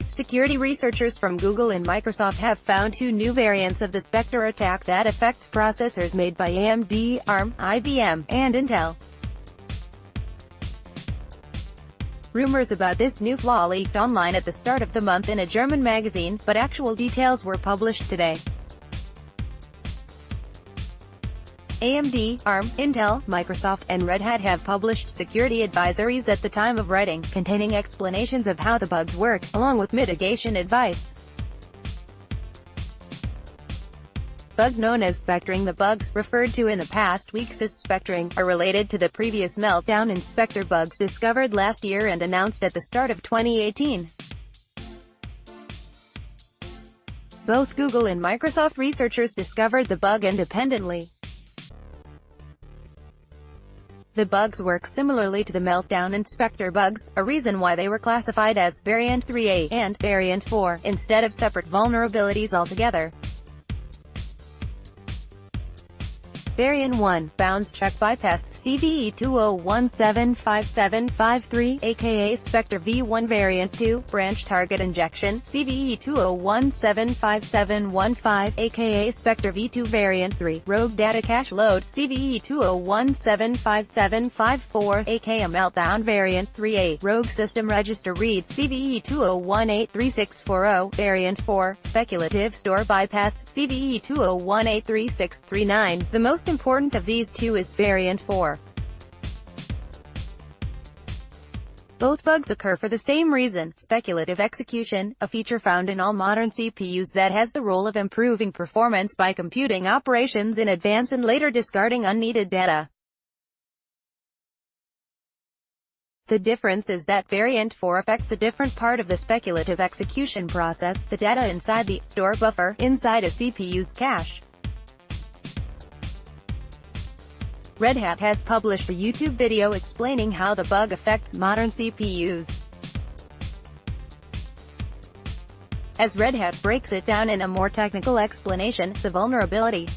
Security researchers from Google and Microsoft have found two new variants of the Spectre attack that affects processors made by AMD, ARM, IBM, and Intel. Rumors about this new flaw leaked online at the start of the month in a German magazine, but actual details were published today. AMD, ARM, Intel, Microsoft, and Red Hat have published security advisories at the time of writing, containing explanations of how the bugs work, along with mitigation advice. Bugs known as SpectreNG. The bugs, referred to in the past weeks as SpectreNG, are related to the previous meltdown in Spectre bugs discovered last year and announced at the start of 2018. Both Google and Microsoft researchers discovered the bug independently. The bugs work similarly to the meltdown in Spectre bugs, a reason why they were classified as Variant 3A and Variant 4, instead of separate vulnerabilities altogether. Variant 1, Bounds Check Bypass, CVE 20175753, aka Spectre v1. Variant 2, Branch Target Injection, CVE 20175715, aka Spectre v2. Variant 3, Rogue Data Cache Load, CVE 20175754, aka Meltdown. Variant 3A, Rogue System Register Read, CVE 20183640, Variant 4, Speculative Store Bypass, CVE 20183639. The most important of these two is Variant 4. Both bugs occur for the same reason: speculative execution, a feature found in all modern CPUs that has the role of improving performance by computing operations in advance and later discarding unneeded data. The difference is that Variant 4 affects a different part of the speculative execution process, the data inside the store buffer, inside a CPU's cache. Red Hat has published a YouTube video explaining how the bug affects modern CPUs. As Red Hat breaks it down in a more technical explanation, the vulnerability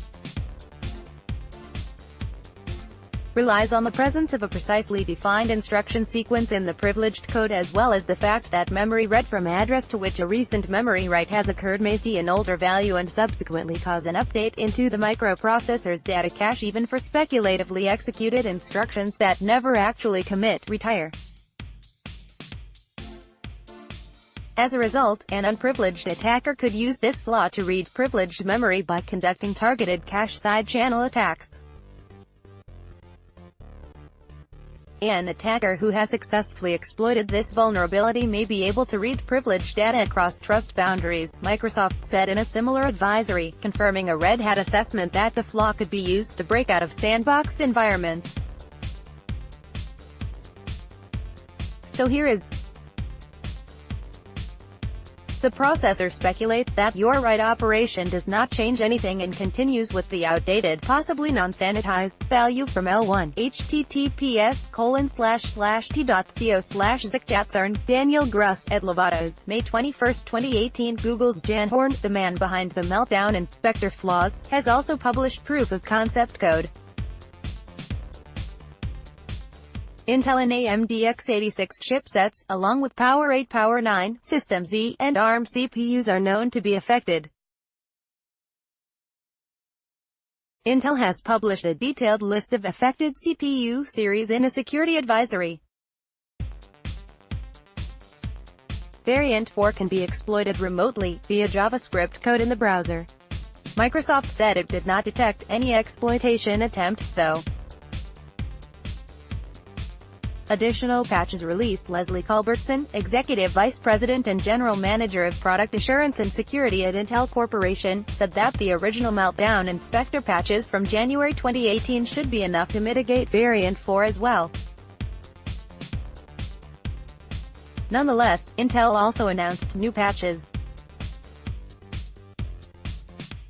relies on the presence of a precisely defined instruction sequence in the privileged code, as well as the fact that memory read from address to which a recent memory write has occurred may see an older value and subsequently cause an update into the microprocessor's data cache, even for speculatively executed instructions that never actually commit, retire. As a result, an unprivileged attacker could use this flaw to read privileged memory by conducting targeted cache side-channel attacks. An attacker who has successfully exploited this vulnerability may be able to read privileged data across trust boundaries, Microsoft said in a similar advisory, confirming a Red Hat assessment that the flaw could be used to break out of sandboxed environments. So here is the processor speculates that your write operation does not change anything and continues with the outdated, possibly non-sanitized, value from L1. https://t.co/zikjatsarn. Daniel Gruss, at Lovato's, May 21, 2018. Google's Jan Horn, the man behind the meltdown and Spectre flaws, has also published proof of concept code. Intel and AMD x86 chipsets, along with Power 8, Power 9, System Z, and ARM CPUs are known to be affected. Intel has published a detailed list of affected CPU series in a security advisory. Variant 4 can be exploited remotely, via JavaScript code in the browser. Microsoft said it did not detect any exploitation attempts, though. Additional patches released. Leslie Culbertson, Executive Vice President and General Manager of Product Assurance and Security at Intel Corporation, said that the original Meltdown and Spectre patches from January 2018 should be enough to mitigate Variant 4 as well. Nonetheless, Intel also announced new patches.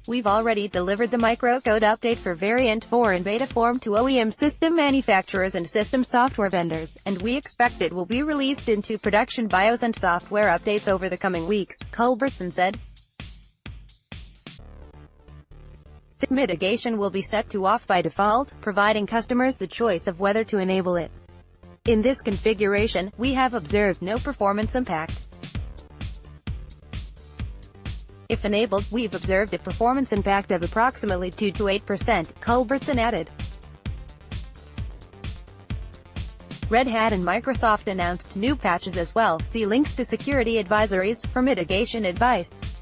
We've already delivered the microcode update for Variant 4 in beta form to OEM system manufacturers and system software vendors, and we expect it will be released into production BIOS and software updates over the coming weeks, Culbertson said. This mitigation will be set to off by default, providing customers the choice of whether to enable it. In this configuration, we have observed no performance impact. If enabled, we've observed a performance impact of approximately 2 to 8%, Culbertson added. Red Hat and Microsoft announced new patches as well. See links to security advisories for mitigation advice.